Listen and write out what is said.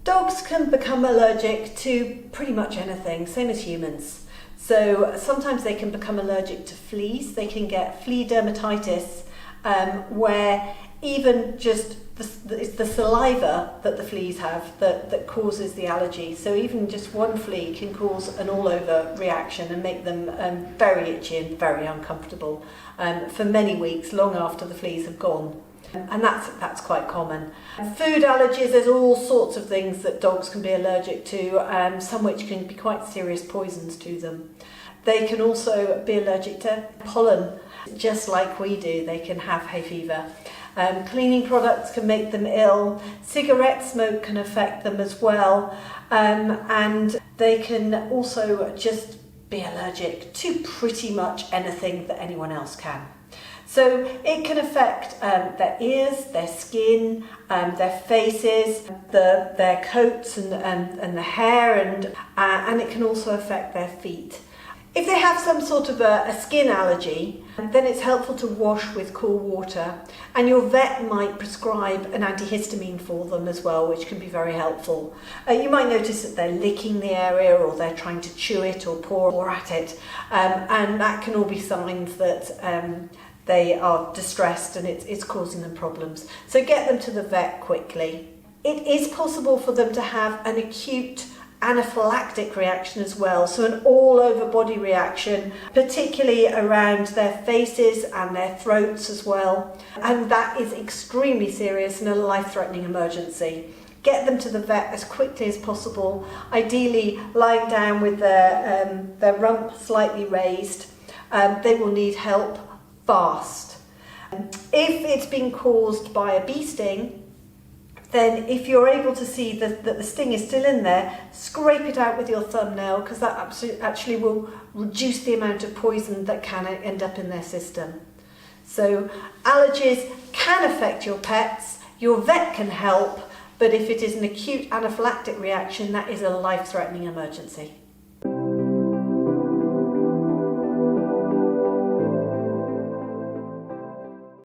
Dogs can become allergic to pretty much anything, same as humans. So sometimes they can become allergic to fleas. They can get flea dermatitis, where even just it's the saliva that the fleas have that causes the allergy. So even just one flea can cause an all-over reaction and make them very itchy and very uncomfortable for many weeks, long after the fleas have gone. And that's quite common. Food allergies, there's all sorts of things that dogs can be allergic to, some which can be quite serious poisons to them. They can also be allergic to pollen, just like we do. They can have hay fever. Cleaning products can make them ill. Cigarette smoke can affect them as well. And they can also just be allergic to pretty much anything that anyone else can. So it can affect their ears, their skin, their faces, their coats and the hair, and it can also affect their feet. If they have some sort of a skin allergy, then it's helpful to wash with cool water, and your vet might prescribe an antihistamine for them as well, which can be very helpful. You might notice that they're licking the area, or they're trying to chew it or paw at it, and that can all be signs that they are distressed and it's causing them problems. So get them to the vet quickly. It is possible for them to have an acute anaphylactic reaction as well, so an all-over body reaction, particularly around their faces and their throats as well. And that is extremely serious and a life-threatening emergency. Get them to the vet as quickly as possible, ideally lying down with their rump slightly raised. They will need help fast. If it's been caused by a bee sting, then if you're able to see that the sting is still in there, scrape it out with your thumbnail, because that actually will reduce the amount of poison that can end up in their system. So allergies can affect your pets. Your vet can help, but if it is an acute anaphylactic reaction, that is a life-threatening emergency.